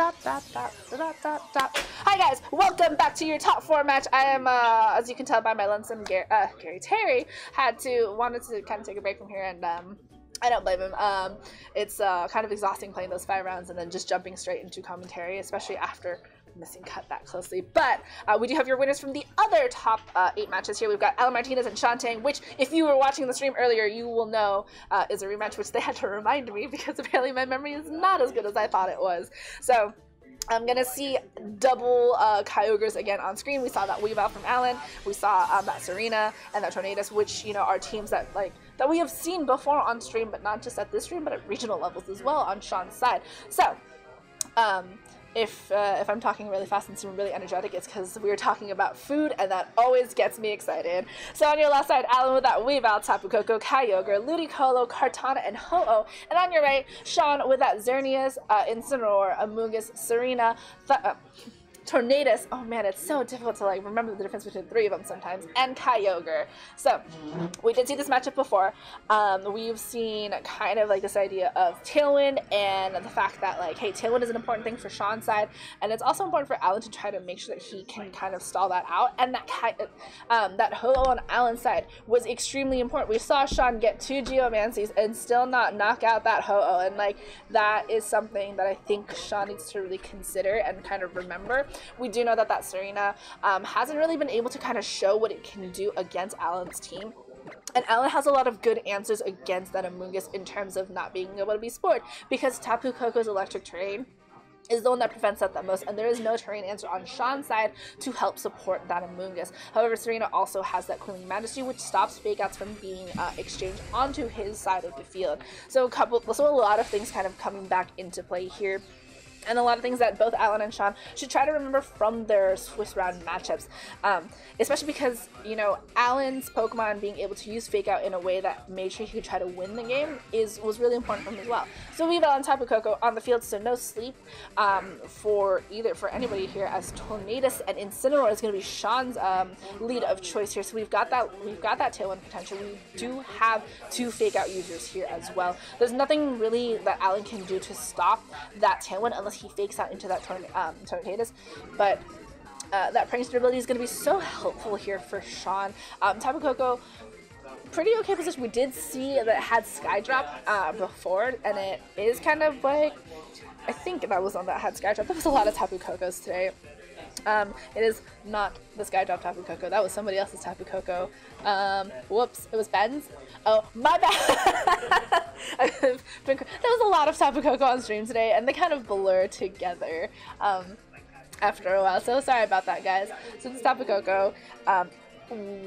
Hi guys, welcome back to your top 4 match. I am, as you can tell by my lonesome Gary Terry, wanted to kind of take a break from here, and I don't blame him. It's kind of exhausting playing those 5 rounds and then just jumping straight into commentary, especially after missing cut that closely. But we do have your winners from the other top 8 matches here. We've got Allan Martinez and Shawn Tang, which if you were watching the stream earlier, you will know is a rematch, which they had to remind me because apparently my memory is not as good as I thought it was. So I'm gonna see double Kyogres again on screen. We saw that Weavile from Allan. We saw that Serena and that Tornadus, which, you know, are teams that that we have seen before on stream, but not just at this stream, but at regional levels as well on Shawn's side. So if I'm talking really fast and seem really energetic, it's because we were talking about food, and that always gets me excited. So on your left side, Allan with that Weavile, Tapu Koko, Kyogre, Ludicolo, Kartana, and Ho-Oh. And on your right, Shawn with that Xerneas, Incineroar, Amoonguss, Serena, Tornadus. Oh man, it's so difficult to remember the difference between 3 of them sometimes. And Kyogre. So we did see this matchup before. We've seen kind of this idea of Tailwind, and the fact that hey, Tailwind is an important thing for Shawn's side, and it's also important for Allan to try to make sure that he can kind of stall that out. And that Ho-Oh on Allan's side was extremely important. We saw Shawn get 2 Geomancies and still not knock out that Ho-Oh, and that is something that I think Shawn needs to really consider and kind of remember. We do know that Serena hasn't really been able to kind of show what it can do against Allan's team. And Allan has a lot of good answers against that Amoonguss in terms of not being able to be spoiled, because Tapu Koko's electric terrain is the one that prevents that the most, and there is no terrain answer on Shawn's side to help support that Amoonguss. However, Serena also has that Queenly Majesty, which stops fake outs from being exchanged onto his side of the field. So a lot of things kind of coming back into play here. And a lot of things that both Allan and Shawn should try to remember from their Swiss round matchups, especially because, you know, Allan's Pokemon being able to use Fake Out in a way that made sure he could try to win the game was really important for him as well. So Weavile and Tapu Koko on the field, so no sleep for anybody here, as Tornadus and Incineroar is going to be Shawn's lead of choice here. So we've got that Tailwind potential. We do have 2 Fake Out users here as well. There's nothing really that Allan can do to stop that Tailwind unless he fakes out into that Tornadus, but that Prankster ability is going to be so helpful here for Shawn. Tapu Koko, pretty okay position. We did see that it had Skydrop before, and it is kind of I think that was on that had Skydrop. There was a lot of Tapu Kokos today. It is not the Skydrop Tapu Koko. That was somebody else's Tapu Koko. Whoops, it was Ben's. Oh, my bad. There was a lot of Tapu Koko on stream today, and they kind of blur together after a while. So sorry about that, guys. So this Tapu Koko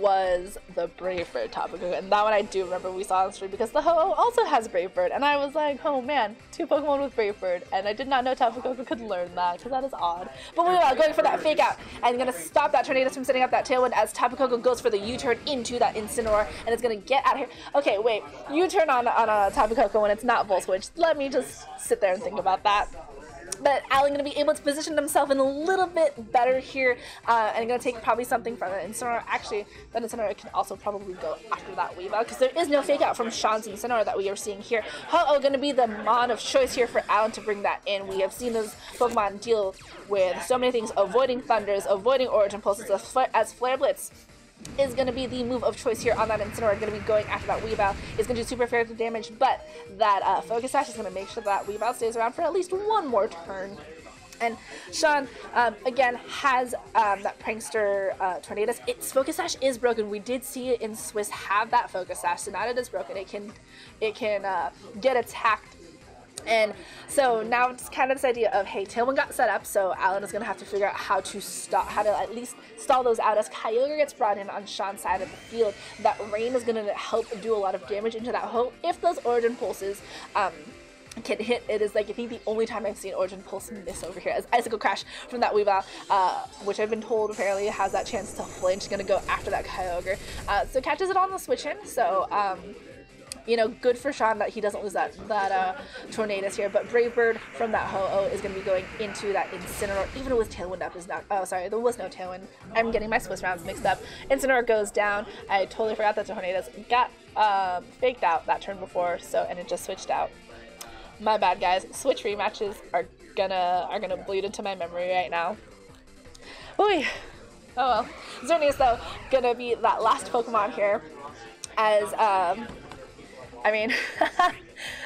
was the Brave Bird Tapu Koko, and that one I do remember we saw on stream, because the Ho-Oh also has Brave Bird, and I was like, oh man, 2 Pokemon with Brave Bird, and I did not know Tapu Koko could learn that, because that is odd. But we are going for that Fake Out, and gonna stop that Tornadus from setting up that Tailwind as Tapu Koko goes for the U-turn into that Incineroar, and it's gonna get out of here. Okay, wait, U-turn on a Tapu Koko when it's not Volt Switch. Let me just sit there and think about that. But Allan going to be able to position himself in a little bit better here, and going to take probably something from it. Incineroar, actually, that Incineroar can also probably go after that Weavile, because there is no Fake Out from Shawn's Incineroar that we are seeing here. Ho-Oh going to be the Mon of choice here for Allan to bring that in. We have seen those Pokemon deal with so many things, avoiding Thunders, avoiding Origin Pulses, as Flare Blitz is going to be the move of choice here on that Incineroar. Going to be going after that Weavile. It's going to do super fair damage, but that Focus Sash is going to make sure that Weavile stays around for at least 1 more turn. And Shawn, again, has that Prankster Tornadus. Its Focus Sash is broken. We did see it in Swiss have that Focus Sash, so now that it is broken, it can get attacked. And so now it's kind of this idea of, hey, Tailwind got set up, so Allan is going to have to figure out how to at least stall those out. As Kyogre gets brought in on Shawn's side of the field, that Rain is going to help do a lot of damage into that Ho. If those Origin Pulses can hit, it is I think the only time I've seen Origin Pulse miss over here, as Icicle Crash from that Weavile, which I've been told apparently has that chance to flinch, going to go after that Kyogre. So catches it on the switch in, so you know, good for Shawn that he doesn't lose that Tornadus here, but Brave Bird from that Ho-Oh is going to be going into that Incineroar, even with Tailwind up is not, oh sorry, there was no Tailwind, I'm getting my Swiss rounds mixed up. Incineroar goes down. I totally forgot that Tornadus got faked out that turn before, so, and it just switched out. My bad, guys. Switch rematches are gonna bleed into my memory right now. Oy. Oh well. Xerneas, though, gonna be that last Pokemon here, as I mean,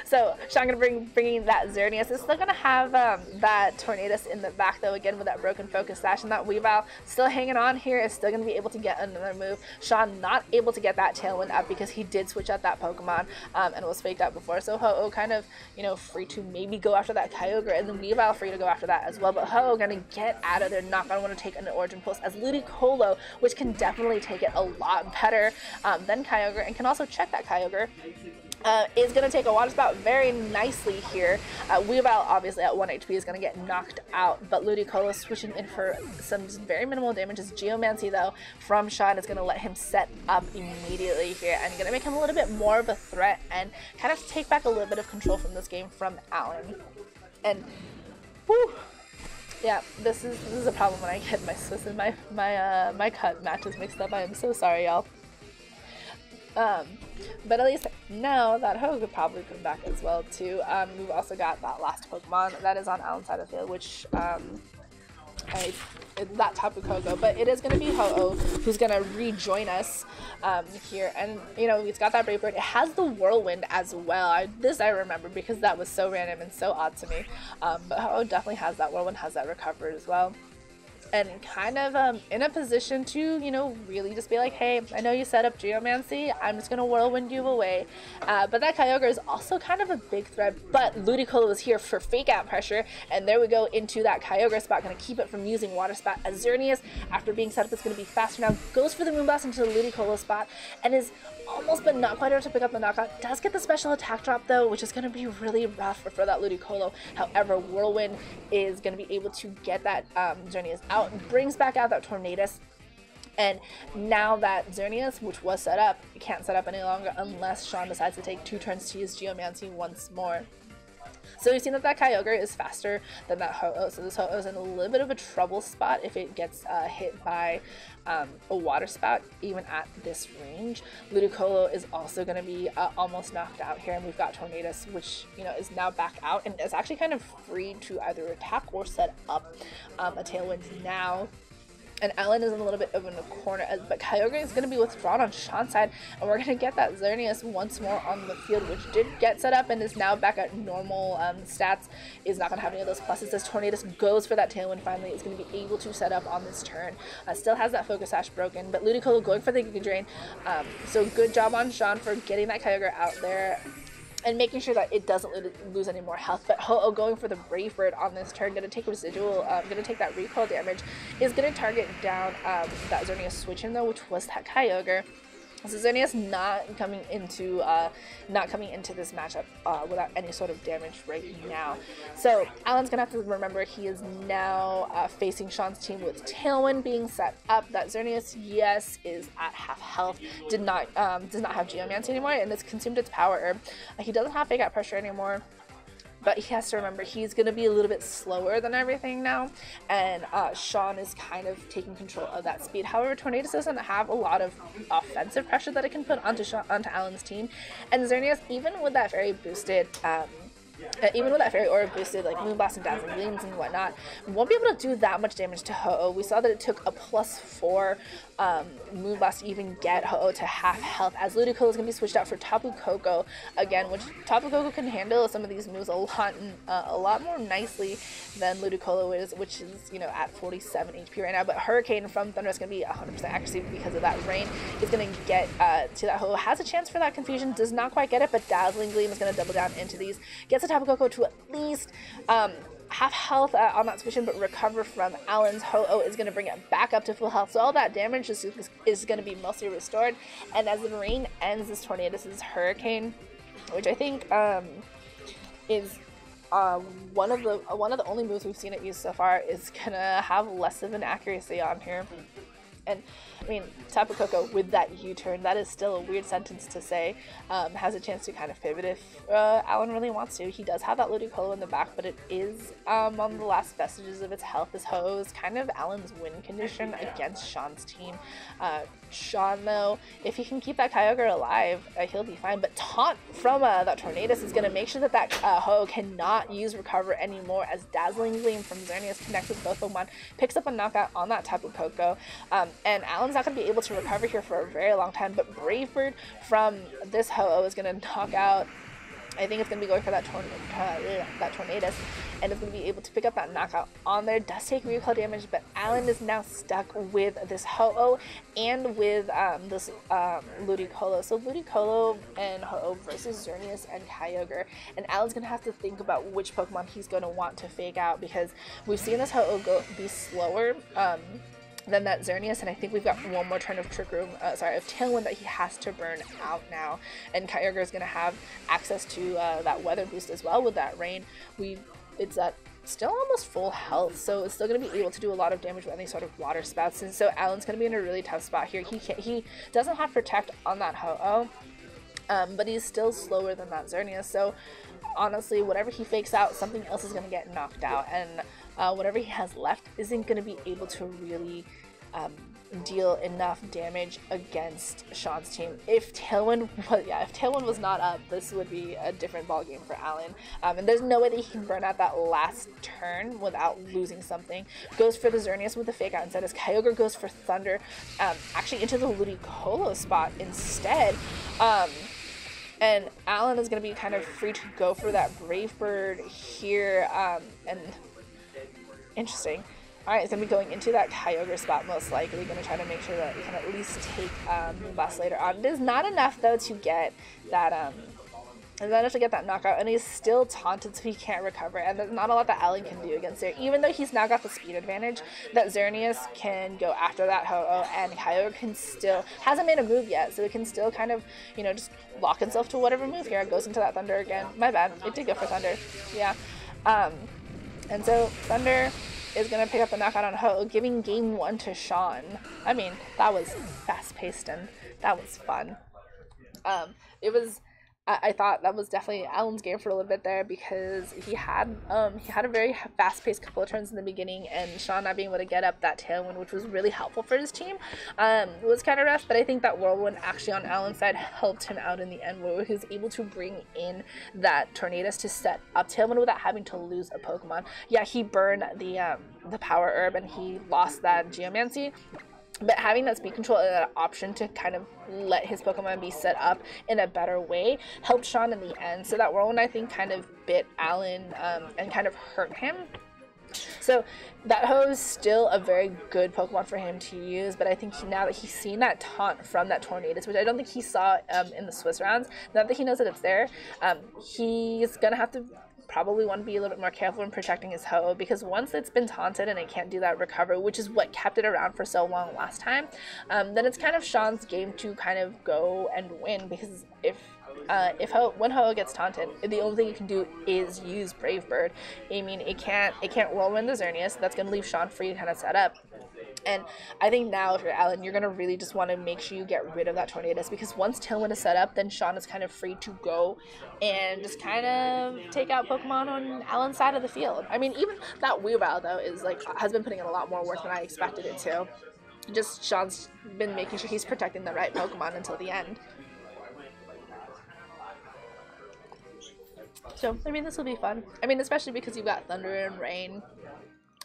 so Shawn gonna bringing that Xerneas. Is still gonna have that Tornadus in the back, though, again with that broken focus sash, and that Weavile still hanging on here is still gonna be able to get another move. Shawn not able to get that Tailwind up because he did switch out that Pokemon and was faked out before. So Ho-Oh kind of, you know, free to maybe go after that Kyogre, and then Weavile free to go after that as well. But Ho-Oh gonna get out of there, not gonna want to take an Origin Pulse as Ludicolo, which can definitely take it a lot better than Kyogre and can also check that Kyogre. Is going to take a Water Spout very nicely here. Weavile, obviously, at 1 HP is going to get knocked out, but Ludicolo switching in for some very minimal damage. His Geomancy, though, from Shawn is going to let him set up immediately here and going to make him a little bit more of a threat and kind of take back a little bit of control from this game from Allan. And, whew, yeah, this is a problem when I get my Swiss and my cut matches mixed up. I am so sorry, y'all. But at least now that Ho could probably come back as well too. We've also got that last Pokemon that is on Allan's side of the field, which that Tapu Koko, but it is going to be Ho-Oh who's going to rejoin us here, and you know, he's got that Brave Bird. It has the Whirlwind as well. This I remember because that was so random and so odd to me. But Ho-Oh definitely has that Whirlwind, has that Recovered as well. And kind of in a position to, you know, really just be like, hey, I know you set up Geomancy, I'm just going to Whirlwind you away. But that Kyogre is also kind of a big threat, but Ludicolo is here for fake out pressure, and there we go into that Kyogre spot, going to keep it from using Water Spout. As Xerneas, after being set up, is going to be faster now, goes for the Moonblast into the Ludicolo spot, and is almost but not quite able to pick up the knockout. Does get the special attack drop, though, which is going to be really rough for that Ludicolo. However, Whirlwind is going to be able to get that Xerneas out, brings back out that Tornadus, and now that Xerneas, which was set up, can't set up any longer unless Shawn decides to take 2 turns to use Geomancy once more. So we've seen that that Kyogre is faster than that Ho-Oh, so this Ho-Oh is in a little bit of a trouble spot if it gets hit by a Water Spout, even at this range. Ludicolo is also going to be almost knocked out here, and we've got Tornadus, which, you know, is now back out and is actually kind of free to either attack or set up a Tailwind now. And Allan is in a little bit of a corner, but Kyogre is going to be withdrawn on Shawn's side, and we're going to get that Xerneas once more on the field, which did get set up and is now back at normal stats. Is not going to have any of those pluses. As Tornadus goes for that Tailwind finally, is going to be able to set up on this turn. Still has that Focus Sash broken, but Ludicolo going for the Giga Drain. So good job on Shawn for getting that Kyogre out there and making sure that it doesn't lose any more health. But Ho-Oh going for the Brave Bird on this turn, going to take residual, going to take that recoil damage, is going to target down that Xerneas switch in, though, which was that Kyogre. So Xerneas not coming into this matchup without any sort of damage right now. So Allan's gonna have to remember he is now facing Shawn's team with Tailwind being set up. That Xerneas, yes, is at half health. Does not have Geomancy anymore, and it's consumed its power herb. He doesn't have Fake Out Pressure anymore, but he has to remember he's going to be a little bit slower than everything now, and Shawn is kind of taking control of that speed. However, Tornadus doesn't have a lot of offensive pressure that it can put onto Allan's team, and Xerneas, even with that very boosted Aura boosted, like Moonblast and Dazzling Gleams and whatnot, won't be able to do that much damage to Ho-Oh. We saw that it took a +4 Moonblast to even get Ho-Oh to half health, as Ludicolo is going to be switched out for Tapu Koko again, which Tapu Koko can handle some of these moves a lot more nicely than Ludicolo is, which is, you know, at 47 HP right now. But Hurricane from Thunder is going to be 100% accuracy because of that rain. Is going to get to that Ho-Oh. Has a chance for that confusion, does not quite get it, but Dazzling Gleam is going to double down into these. Gets a Tapu Koko to at least half health on that switch in, but recover from Allan's Ho-Oh is going to bring it back up to full health. So all that damage is going to be mostly restored. And as the rain ends, this Tornadus' Hurricane, which I think is one of the only moves we've seen it used so far, is gonna have less of an accuracy on here. And I mean, Tapu Koko with that U-turn, that is still a weird sentence to say. Has a chance to kind of pivot if Allan really wants to. He does have that Ludicolo in the back, but it is on the last vestiges of its health. This Ho is kind of Allan's win condition against Shawn's team. Shawn, though, if he can keep that Kyogre alive, he'll be fine. But Taunt from that Tornadus is going to make sure that that Ho cannot use Recover anymore, as Dazzling Gleam from Xerneas connects with both Pokemon, picks up a knockout on that Tapu Koko. And Allan's not going to be able to recover here for a very long time, but Brave Bird from this Ho-Oh is going to knock out, I think it's going to be going for that Tornadus, and it's going to be able to pick up that knockout on there. Does take recoil damage, but Allan is now stuck with this Ho-Oh and with this Ludicolo. So Ludicolo and Ho-Oh versus Xerneas and Kyogre, and Allan's going to have to think about which Pokemon he's going to want to fake out, because we've seen this Ho-Oh be slower than that Xerneas, and I think we've got one more turn of Trick Room, of Tailwind that he has to burn out now, and Kyogre is going to have access to that Weather Boost as well with that Rain. It's at still almost full health, so it's still going to be able to do a lot of damage with any sort of water spouts, and so Allan's going to be in a really tough spot here. He doesn't have Protect on that Ho-Oh, but he's still slower than that Xerneas, so honestly, whatever he fakes out, something else is going to get knocked out, and whatever he has left isn't going to be able to really deal enough damage against Shawn's team. If Tailwind was not up, this would be a different ballgame for Allan. And there's no way that he can burn out that last turn without losing something. Goes for the Xerneas with the fake out instead, as Kyogre goes for Thunder, actually into the Ludicolo spot instead. And Allan is going to be kind of free to go for that Brave Bird here, and interesting. Alright, it's going to be going into that Kyogre spot, most likely. Going to try to make sure that we can at least take Bust later on. It is not enough, though, to get that, knockout, and he's still taunted, so he can't recover, and there's not a lot that Allan can do against it. Even though he's now got the speed advantage, that Xerneas can go after that Ho-Oh, and Kyogre can still, hasn't made a move yet, so it can still kind of, just lock itself to whatever move here. It goes into that Thunder again. My bad. It did go for Thunder. Yeah. And so Thunder is going to pick up the knockout on Ho, giving game 1 to Shawn. I mean, that was fast-paced and that was fun. I thought that was definitely Allan's game for a little bit there, because he had a very fast-paced couple of turns in the beginning, and Shawn not being able to get up that Tailwind, which was really helpful for his team, was kind of rough. But I think that Whirlwind actually on Allan's side helped him out in the end, where he was able to bring in that Tornadus to set up Tailwind without having to lose a Pokemon. Yeah, he burned the Power Herb and he lost that Geomancy, but having that speed control and that option to kind of let his Pokemon be set up in a better way helped Shawn in the end. So that Whirlwind, I think, kind of bit Allan and kind of hurt him. So that Ho is still a very good Pokemon for him to use, but I think now that he's seen that taunt from that Tornadus, which I don't think he saw in the Swiss rounds, now that he knows that it's there, he's going to have to probably want to be a little bit more careful in protecting his Ho, because once it's been taunted and it can't do that recover, which is what kept it around for so long last time, then it's kind of Shawn's game to kind of go and win, because when Ho gets taunted, the only thing you can do is use Brave Bird. I mean, it can't Whirlwind the Xerneas, so that's going to leave Shawn free to kind of set up. And I think now, if you're Allan, you're going to really just want to make sure you get rid of that Tornadus, because once Tailwind is set up, then Shawn is kind of free to go and just kind of take out Pokemon on Allan's side of the field. I mean, even that Weavile, though, has been putting in a lot more work than I expected it to. Just Shawn's been making sure he's protecting the right Pokemon until the end. So, I mean, this will be fun. I mean, especially because you've got Thunder and Rain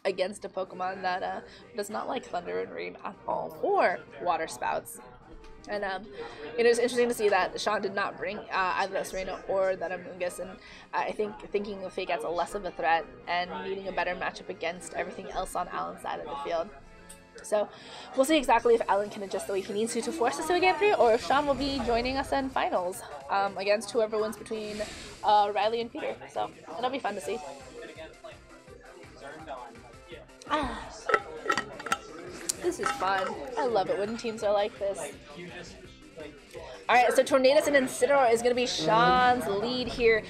against a Pokemon that does not like Thunder and Rain at all, or Water Spouts. And it is interesting to see that Shawn did not bring either that Serena or that Amoonguss, and I think thinking of Fake Out's less of a threat and needing a better matchup against everything else on Allan's side of the field. So we'll see exactly if Allan can adjust the way he needs to force us to a game 3, or if Shawn will be joining us in finals against whoever wins between Riley and Peter. So it'll be fun to see. This is fun. I love it when teams are like this. Alright, so Tornadus and Incineroar is going to be Shawn's lead here.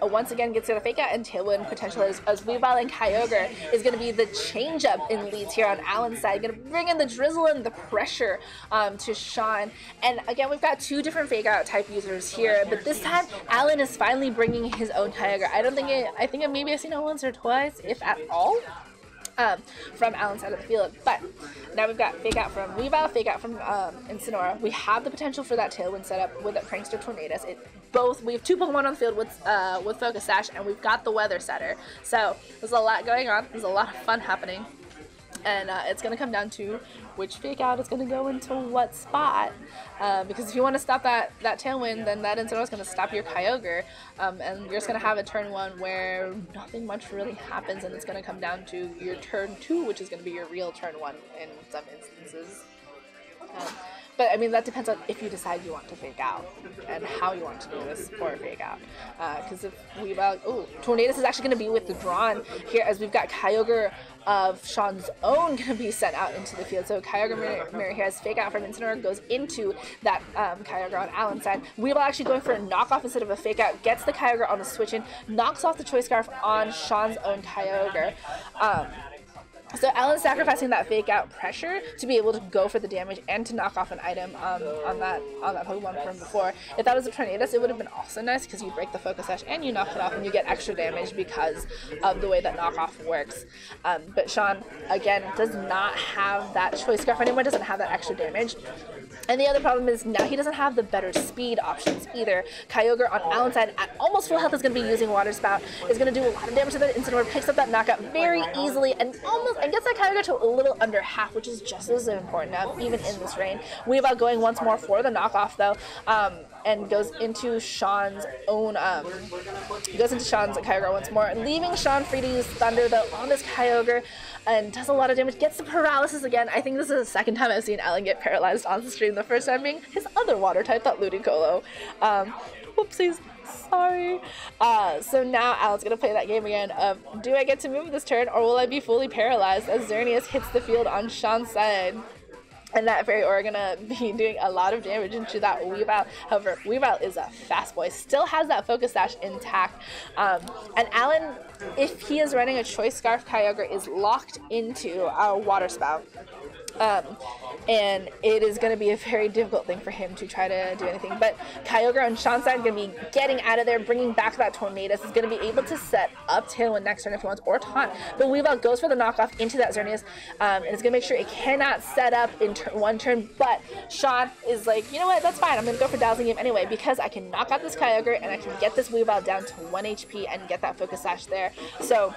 Once again, gets to the fake out and tailwind potential as Weavile and Kyogre is going to be the change up in leads here on Allan's side. Going to bring in the drizzle and the pressure to Shawn. And again, we've got two different fake out type users here, but this time Allan is finally bringing his own Kyogre. I think maybe I've seen it once or twice, if at all. From Allan's side of the field, but now we've got fake out from Weavile, fake out from Incineroar. We have the potential for that tailwind setup with a Prankster Tornadus. We have two Pokemon on the field with Focus Sash, and we've got the Weather Setter. So there's a lot going on. There's a lot of fun happening, and it's going to come down to which fake out is going to go into what spot. Because if you want to stop that tailwind, then that Incineroar is going to stop your Kyogre, and you're just going to have a turn 1 where nothing much really happens, and it's going to come down to your turn 2, which is going to be your real turn 1 in some instances. But I mean, that depends on if you decide you want to fake out and how you want to do this for a fake out. Because if Tornadus is actually going to be withdrawn here, as we've got Kyogre of Shawn's own going to be sent out into the field. So Kyogre Mirror here has fake out from Incineroar, goes into that Kyogre on Allan's side. Weavile actually going for a knockoff instead of a fake out, gets the Kyogre on the switch in, knocks off the Choice Scarf on Shawn's own Kyogre. So Allan's sacrificing that fake out pressure to be able to go for the damage and to knock off an item on that Pokemon from before. If that was a Tornadus, it would have been also nice because you break the Focus Sash and you knock it off and you get extra damage because of the way that knockoff works. But Shawn, again, does not have that Choice Scarf anymore, doesn't have that extra damage. And the other problem is now he doesn't have the better speed options either. Kyogre on Allan's side at almost full health is going to be using Water Spout, is going to do a lot of damage to the Incineroar, picks up that knockout very easily, and gets that Kyogre to a little under half, which is just as important now, even in this rain. Weavile going once more for the knockoff though, and goes into Shawn's own, Kyogre once more, leaving Shawn free to use Thunder though on this Kyogre, and does a lot of damage, gets the paralysis again. I think this is the second time I've seen Allan get paralyzed on the stream, the first time being his other water type, that Ludicolo. Whoopsies. Sorry. So now Allan's going to play that game again of, do I get to move this turn or will I be fully paralyzed as Xerneas hits the field on Shawn's side. And that Fairy Aura gonna be doing a lot of damage into that Weavile. However, Weavile is a fast boy, still has that Focus Sash intact. And Allan, if he is running a Choice Scarf, Kyogre is locked into our Water Spout. And it is going to be a very difficult thing for him to try to do anything. But Kyogre on Shawn's side going to be getting out of there, bringing back that Tornadus, is going to be able to set up Tailwind next turn if he wants, or Taunt. But Weavile goes for the knockoff into that Xerneas, and is going to make sure it cannot set up in one turn. But Shawn is like, you know what, that's fine, I'm going to go for Dazzling Gleam anyway, because I can knock out this Kyogre, and I can get this Weavile down to 1 HP and get that Focus Sash there. So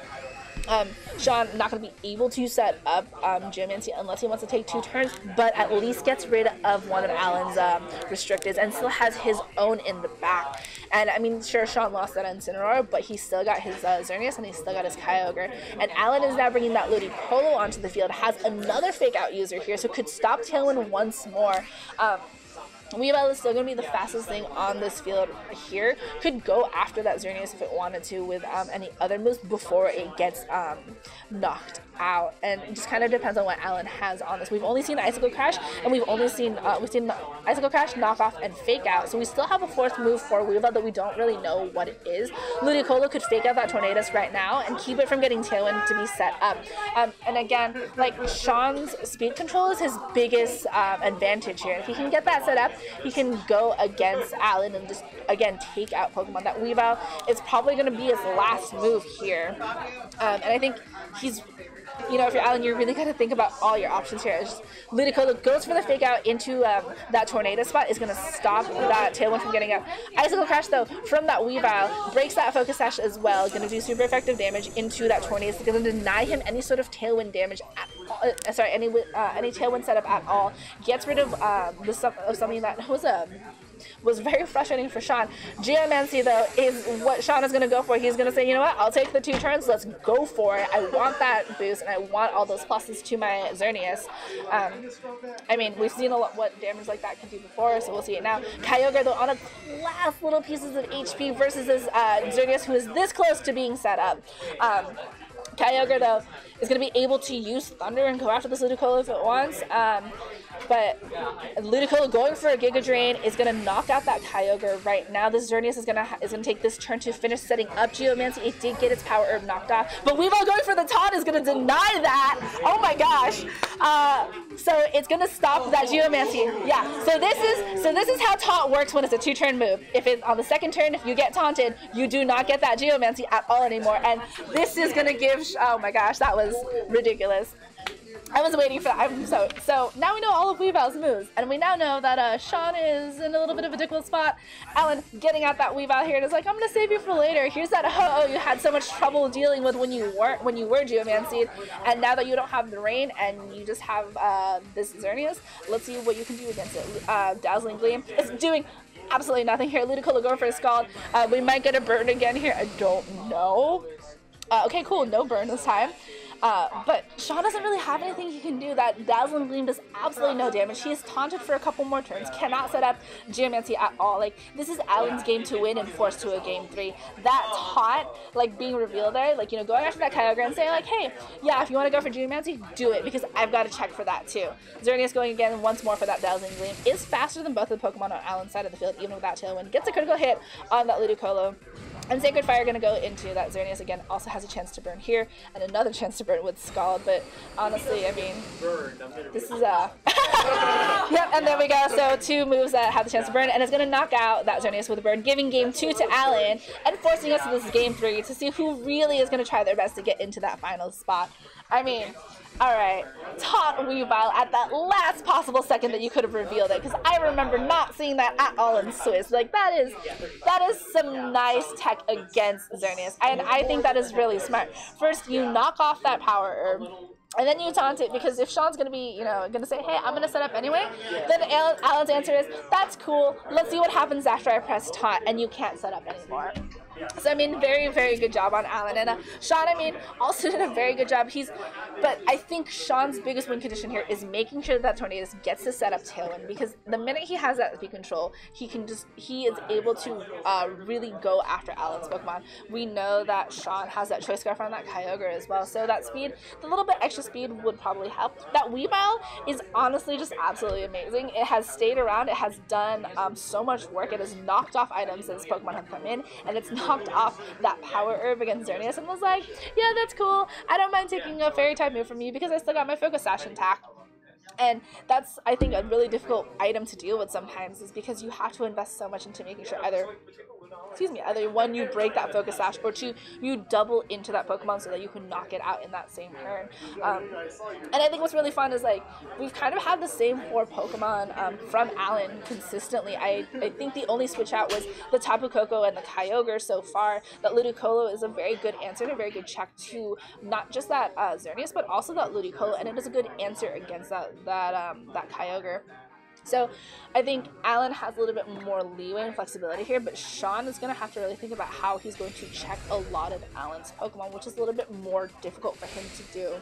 Shawn not going to be able to set up Geomancy unless he wants to take 2 turns, but at least gets rid of one of Allan's restricteds and still has his own in the back. And I mean, sure, Shawn lost that Incineroar, but he still got his Xerneas and he still got his Kyogre. And Allan is now bringing that Ludicolo onto the field, has another fake out user here, so could stop Tailwind once more. Weavile is still going to be the fastest thing on this field here. Could go after that Xerneas if it wanted to with any other moves before it gets knocked out. And it just kind of depends on what Allan has on this. We've only seen Icicle Crash, and we've seen Icicle Crash, Knockoff, and Fake Out. So we still have a 4th move for Weavile that we don't really know what it is. Ludicolo could fake out that Tornadus right now and keep it from getting Tailwind to be set up. And again, like, Shawn's speed control is his biggest advantage here. If he can get that set up, he can go against Allan and just, again, take out Pokemon. That Weavile is probably going to be his last move here. And I think he's, you know, if you're Allan, you really got to think about all your options here. It's just, Ludicolo goes for the fake out into that Tornado spot, is going to stop that Tailwind from getting out. Icicle Crash, though, from that Weavile, breaks that Focus Sash as well, going to do super effective damage into that Tornado. It's going to deny him any sort of Tailwind damage at all, any Tailwind setup at all. Gets rid of something that was very frustrating for Shawn. Geomancy, though, is what Shawn is going to go for. He's going to say, you know what, I'll take the 2 turns, let's go for it. I want that boost, and I want all those pluses to my Xerneas. I mean, we've seen a lot what damage like that can do before, so we'll see it now. Kyogre, though, on a last little pieces of HP versus this Xerneas, who is this close to being set up. Kyogre, though, is going to be able to use Thunder and go after this Ludicolo if it wants. But Ludicolo going for a Giga Drain is going to knock out that Kyogre right now. The Xerneas is gonna take this turn to finish setting up Geomancy. It did get its Power Herb knocked off, but Weavile going for the taunt is going to deny that. Oh my gosh! So it's going to stop that Geomancy. Yeah. So this is how taunt works when it's a 2-turn move. If it's on the second turn, if you get taunted, you do not get that Geomancy at all anymore. And this is going to give. Oh my gosh, that was ridiculous. I was waiting for that. So now we know all of Weavile's moves, and we now know that Shawn is in a little bit of a difficult spot. Allan getting at that Weavile here and is like, I'm gonna save you for later. Here's that ho-oh you had so much trouble dealing with when you were Geomancied, and now that you don't have the rain and you just have this Xerneas, let's see what you can do against it. Dazzling Gleam is doing absolutely nothing here. Ludicolo going for a Scald. We might get a burn again here. I don't know. Okay, cool. No burn this time. But Shawn doesn't really have anything he can do. That Dazzling Gleam does absolutely no damage. He is taunted for a couple more turns, cannot set up Geomancy at all. Like, this is Allan's game to win and force to a game 3. That taunt, like, being revealed there, like, you know, going after that Kyogre and saying, like, hey, yeah, if you want to go for Geomancy, do it, because I've got to check for that, too. Xerneas going again once more for that Dazzling Gleam. Is faster than both of the Pokemon on Allan's side of the field, even without Tailwind. Gets a critical hit on that Ludicolo. And Sacred Fire going to go into that Xerneas again. Also has a chance to burn here, and another chance to burn with Scald. But honestly, I mean, this is yep. And there we go. So 2 moves that have the chance to burn, and it's going to knock out that Xerneas with a burn, giving game 2 to Allan, and forcing us to this game 3 to see who really is going to try their best to get into that final spot. I mean, alright, taunt Weavile at that last possible second that you could have revealed it, because I remember not seeing that at all in Swiss. Like, that is some nice tech against Xerneas, and I think that is really smart. First, you knock off that Power Herb, and then you taunt it, because if Shawn's gonna be, you know, gonna say, hey, I'm gonna set up anyway, then Allan's answer is, that's cool, let's see what happens after I press taunt, and you can't set up anymore. So, I mean, very, very good job on Allan. And Shawn, I mean, also did a very good job. But I think Shawn's biggest win condition here is making sure that Tornadus gets to set up Tailwind, because the minute he has that speed control, he is able to really go after Allan's Pokemon. We know that Shawn has that Choice Scarf on that Kyogre as well, so that speed, the little bit extra speed would probably help. That Weavile is honestly just absolutely amazing. It has stayed around, it has done so much work, it has knocked off items as Pokemon have come in, and it's knocked off that Power Herb against Xerneas and was like, yeah, that's cool. I don't mind taking a Fairy type move from you because I still got my Focus Sash intact. And that's, I think, a really difficult item to deal with sometimes, is because you have to invest so much into making sure either one, you break that Focus Sash, or 2, you double into that Pokemon so that you can knock it out in that same turn. And I think what's really fun is, like, we've kind of had the same 4 Pokemon from Allan consistently. I think the only switch out was the Tapu Koko and the Kyogre so far. That Ludicolo is a very good answer and a very good check to not just that Xerneas, but also that Ludicolo, and it is a good answer against that Kyogre. So I think Allan has a little bit more leeway and flexibility here, but Shawn is going to have to really think about how he's going to check a lot of Allan's Pokemon, which is a little bit more difficult for him to do.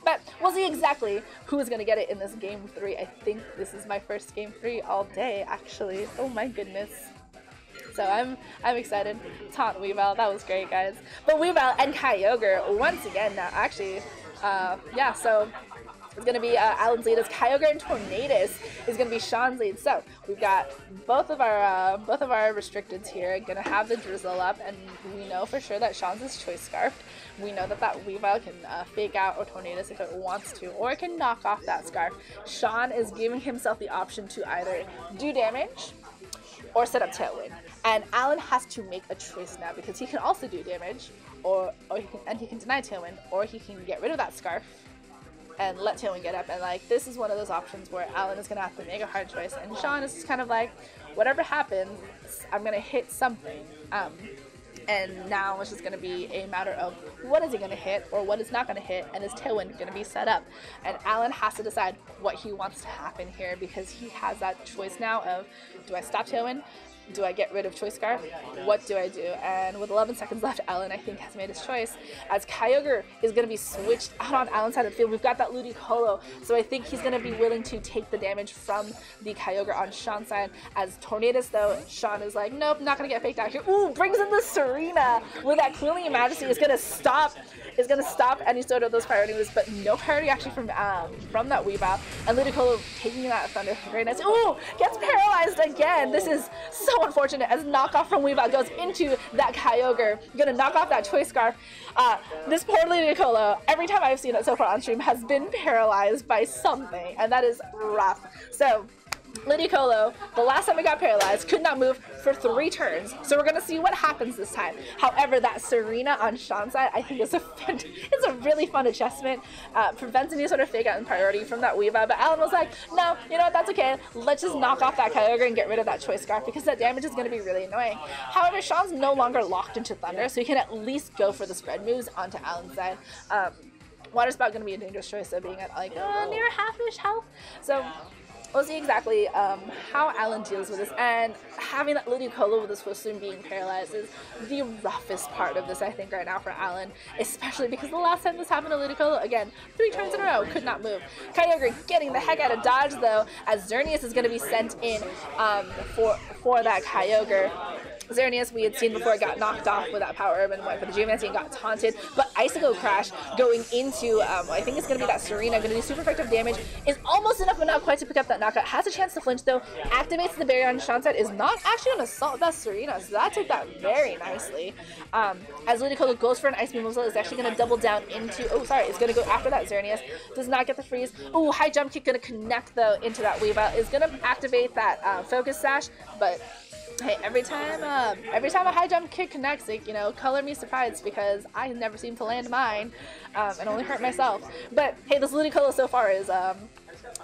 But we'll see exactly who is going to get it in this game 3. I think this is my first game 3 all day, actually. Oh my goodness. So I'm excited. Taunt Weavile, that was great, guys. But Weavile and Kyogre once again now, actually, yeah, so it's going to be Allan's lead as Kyogre, and Tornadus is going to be Shawn's lead. So we've got both of our restricteds here going to have the Drizzle up, and we know for sure that Shawn's is Choice Scarf. We know that Weavile can fake out or Tornadus if it wants to, or it can knock off that Scarf. Shawn is giving himself the option to either do damage or set up Tailwind, and Allan has to make a choice now, because he can also do damage, or he can deny Tailwind, or he can get rid of that Scarf and let Tailwind get up. And like, this is one of those options where Allan is gonna have to make a hard choice, and Shawn is just kind of like, whatever happens, I'm gonna hit something. And now it's just going to be a matter of what is he going to hit or what is not going to hit, and is Tailwind going to be set up. And Allan has to decide what he wants to happen here, because he has that choice now of, do I stop Tailwind? Do I get rid of Choice Scarf? What do I do? And with 11 seconds left, Allan, I think, has made his choice, as Kyogre is going to be switched out on Allan's side of the field. We've got that Ludicolo, so I think he's going to be willing to take the damage from the Kyogre on Shawn's side. As Tornadus, though, Shawn is like, nope, not going to get faked out here. Ooh, brings in the Serena with that Cooling Majesty. Is going to stop is going to stop any sort of those priority moves, but no priority actually from that Weavile. And Ludicolo taking that Thunder. Very nice. Ooh, gets paralyzed again. This is so unfortunate as knockoff from Weavile goes into that Kyogre. Going to knock off that Choice Scarf. This poor Ludicolo, every time I've seen it so far on stream, has been paralyzed by something, and that is rough. So Ludicolo, the last time it got paralyzed, could not move for 3 turns, so we're going to see what happens this time. However, that Serena on Shawn's side, I think it's a really fun adjustment. Prevents any sort of fake out in priority from that Weavile, but Allan was like, no, you know what, that's okay. Let's just knock off that Kyogre and get rid of that Choice Scarf, because that damage is going to be really annoying. However, Shawn's no longer locked into Thunder, so he can at least go for the spread moves onto Allan's side. Water Spout going to be a dangerous choice, so being at like near half-ish health. So we'll see exactly how Allan deals with this, and having that Ludicolo with the Swiftstream being paralyzed is the roughest part of this, I think, right now for Allan, especially because the last time this happened to Ludicolo, again, 3 turns in a row, could not move. Kyogre getting the heck out of dodge, though, as Xerneas is going to be sent in for that Kyogre. Xerneas, we had seen before, got knocked off with that Power Urban, went for the Geomancy and got taunted, but Icicle Crash going into, I think it's going to be that Serena, going to do super effective damage, is almost enough but not quite to pick up that knockout, has a chance to flinch though, activates the barrier on Shawn's side, is not actually going to assault that Serena, so that took that very nicely. As Ludicolo goes for an Ice Beam, is actually going to double down into, it's going to go after that Xerneas, does not get the freeze. Ooh, high jump kick going to connect though into that Weavile, is going to activate that Focus Sash, but hey, every time a high jump kick connects, like, you know, color me surprised, because I never seem to land mine, and only hurt myself. But hey, this Ludicolo so far is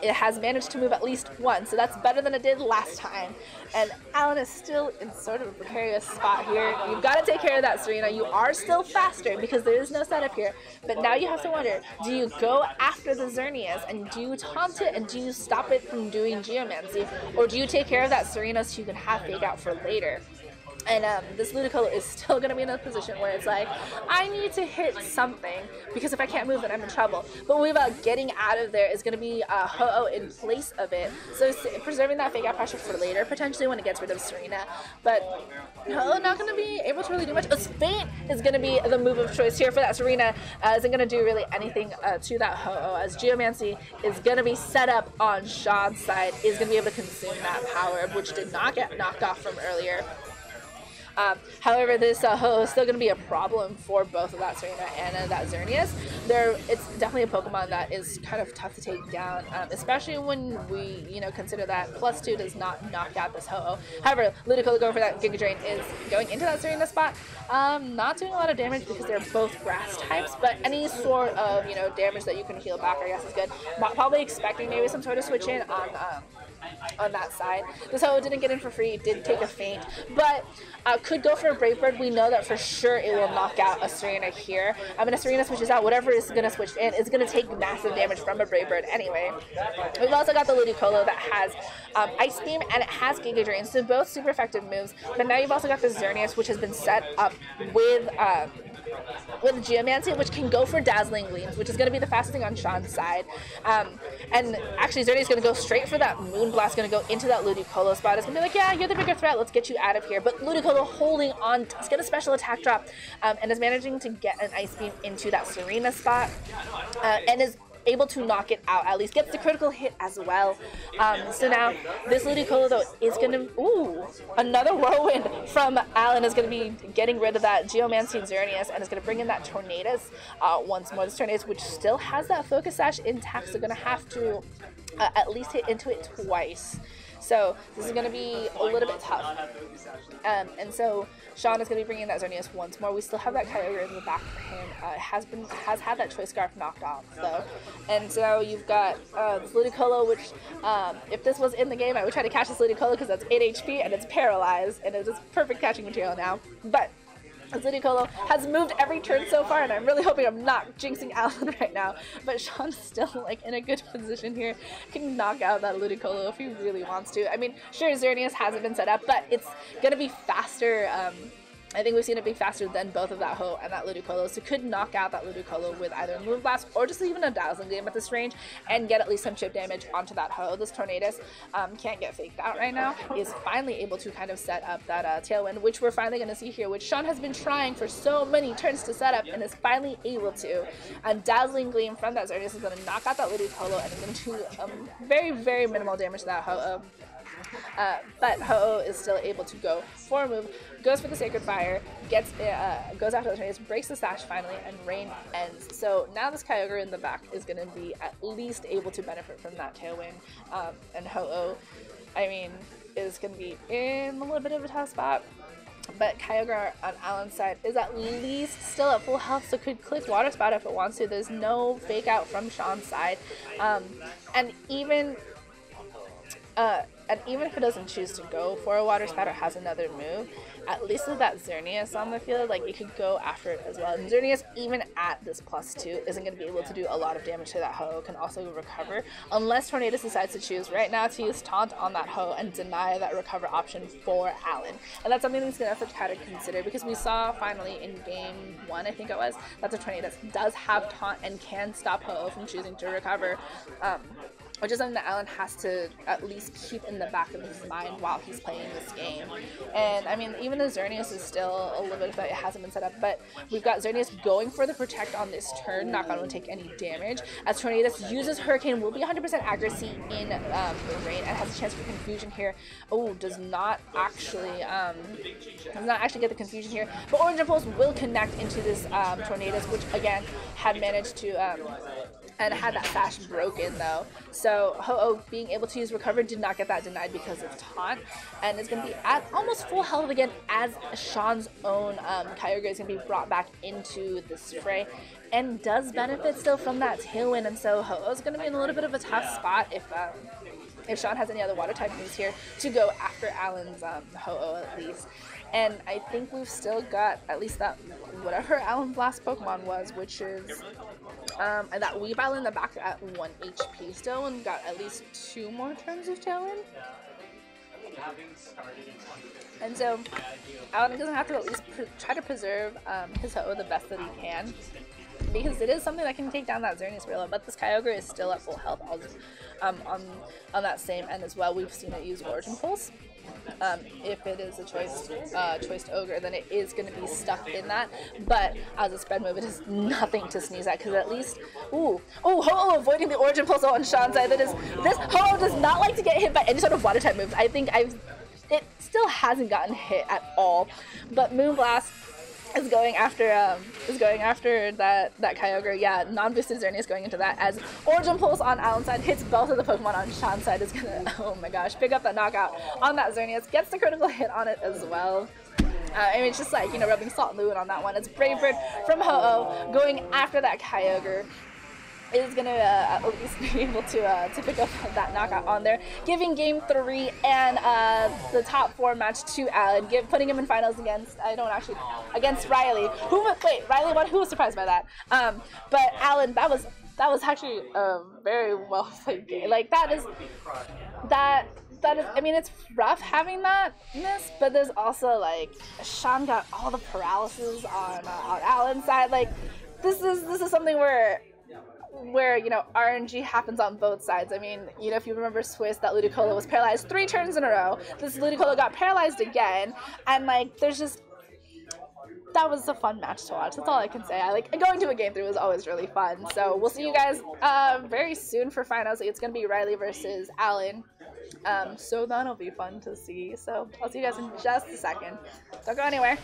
it has managed to move at least once, so that's better than it did last time. And Allan is still in sort of a precarious spot here. You've got to take care of that Serena. You are still faster because there is no setup here, but now you have to wonder, do you go after the Xerneas and do you taunt it and do you stop it from doing Geomancy, or do you take care of that Serena so you can have Fake Out for later? And this Ludicolo is still going to be in a position where it's like, I need to hit something, because if I can't move, then I'm in trouble. But Weavile getting out of there is going to be Ho-Oh in place of it. So preserving that Fake Out pressure for later, potentially when it gets rid of Serena. But Ho-Oh not going to be able to really do much. Faint is going to be the move of choice here for that Serena. Isn't going to do really anything to that Ho-Oh, as Geomancy is going to be set up on Shawn's side, is going to be able to consume that power, which did not get knocked off from earlier. However, this Ho-Oh is still going to be a problem for both of that Serena and that Xerneas. It's definitely a Pokemon that is kind of tough to take down, especially when we, consider that +2 does not knock out this Ho-Oh. However, Ludicolo going for that Giga Drain is going into that Serena spot, not doing a lot of damage because they're both grass types, but any sort of, damage that you can heal back, I guess, is good. Probably expecting maybe some sort of switch in on that side. This Ho-Oh didn't get in for free, did take a feint, but could go for a Brave Bird. We know that for sure it will knock out a Serena here. When a Serena switches out, whatever is going to switch in is going to take massive damage from a Brave Bird anyway. We've also got the Ludicolo that has Ice Beam and it has Giga Drain, so both super effective moves, but now you've also got the Xerneas, which has been set up with Geomancy, which can go for Dazzling Gleams, which is going to be the fastest thing on Shawn's side. And actually, Xerneas is going to go straight for that Moonblast, going to go into that Ludicolo spot. It's going to be like, yeah, you're the bigger threat, let's get you out of here. But Ludicolo holding on, does get a special attack drop, and is managing to get an Ice Beam into that Serena spot, and is able to knock it out, at least gets the critical hit as well. So now this Ludicolo though is gonna, another Whirlwind from Allan is gonna be getting rid of that Geomancy and Xerneas, and is gonna bring in that Tornadus once more. This Tornadus, which still has that Focus Sash intact, so gonna have to at least hit into it twice. So this is going to be a little bit tough. And so Shawn is going to be bringing that Xerneas once more. We still have that Kyogre in the back for him. Has had that Choice Scarf knocked off though. And so you've got this Ludicolo, which if this was in the game, I would try to catch this Ludicolo because that's 8 HP and it's paralyzed and it is perfect catching material now. But Ludicolo has moved every turn so far, and I'm really hoping I'm not jinxing Allan right now. But Shawn's still in a good position here. Can knock out that Ludicolo if he really wants to. I mean, sure, Xerneas hasn't been set up, but it's gonna be faster. I think we've seen it be faster than both of that Ho and that Ludicolo, so could knock out that Ludicolo with either Move Blast or just even a Dazzling Gleam at this range and get at least some chip damage onto that Ho. This Tornadus can't get faked out right now. He is finally able to kind of set up that Tailwind, which we're finally going to see here, which Shawn has been trying for so many turns to set up and is finally able to. And Dazzling Gleam from that Xerneas is going to knock out that Ludicolo and is going to do very, very minimal damage to that Ho. But Ho-Oh is still able to go for a move, goes for the Sacred Fire, goes after the Tornadus, breaks the Sash finally, and Rain ends. So now this Kyogre in the back is going to be at least able to benefit from that Tailwind, and Ho-Oh, I mean, is going to be in a little bit of a tough spot. But Kyogre on Allan's side is at least still at full health, so could click Water Spout if it wants to. There's no fake out from Shawn's side, and even if it doesn't choose to go for a Water Spout or has another move, at least with that Xerneas on the field, like, it could go after it as well. And Xerneas, even at this +2, isn't going to be able to do a lot of damage to that Ho. Can also recover, unless Tornadus decides to choose right now to use Taunt on that Ho and deny that recover option for Allan. And that's something that's going to have to kind of consider, because we saw finally in game 1, I think it was, that the Tornadus does have Taunt and can stop Ho from choosing to recover. Which is something that Allan has to at least keep in the back of his mind while he's playing this game. And I mean, even the Xerneas is still a little bit of it hasn't been set up, but we've got Xerneas going for the Protect on this turn, not going to take any damage. As Tornadus uses Hurricane, will be 100% accuracy in the Rain and has a chance for Confusion here. Oh, does not actually get the Confusion here, but Orange Impulse will connect into this Tornadus, which again had managed to and had that Sash broken though. So Ho-Oh being able to use Recover did not get that denied because of Taunt, and is going to be at almost full health again as Shawn's own Kyogre is going to be brought back into this fray, and does benefit still from that Tailwind. And so Ho-Oh's going to be in a little bit of a tough spot if Shawn has any other Water type moves here to go after Allan's Ho-Oh at least. And I think we've still got at least that whatever Allan's last Pokemon was, which is that Weavile in the back at 1 HP still, and got at least 2 more turns of Tailwind. And so Allan doesn't have to at least try to preserve his Ho-Oh the best that he can, because it is something that can take down that Xerneas Gorilla, but this Kyogre is still at full health on that same end as well. We've seen it use Origin Pulse. If it is a choiced Ogre, then it is going to be stuck in that, but as a spread move, it is nothing to sneeze at, because at least, Ho-Oh avoiding the Origin Pulse on Shawn's side. This Ho-Oh does not like to get hit by any sort of Water type moves. I think it still hasn't gotten hit at all, but Moonblast is going after that Kyogre. Yeah, non-boosted Xerneas going into that, as Origin Pulse on Allan's side hits both of the Pokemon on Shawn's side. Is gonna, oh my gosh, pick up that knockout on that Xerneas, gets the critical hit on it as well. I mean, it's just like, rubbing salt and fluid on that one. It's Brave Bird from Ho-Oh going after that Kyogre. Is going to at least be able to pick up that knockout on there, giving game 3 and the top 4 match to Allan, putting him in finals against Riley. Riley won. Who was surprised by that? But Allan, that was actually a very well played game. Like, that is, I mean, it's rough having that miss, but there's also, like, Shawn got all the paralysis on Allan's side. Like, this is something where RNG happens on both sides. I mean, if you remember Swiss, that Ludicolo was paralyzed 3 turns in a row. This Ludicolo got paralyzed again, and like, that was a fun match to watch. That's all I can say. Going to a game 3 was always really fun. So we'll see you guys very soon for finals. It's gonna be Riley versus Allan. So that'll be fun to see. So I'll see you guys in just a second. Don't go anywhere.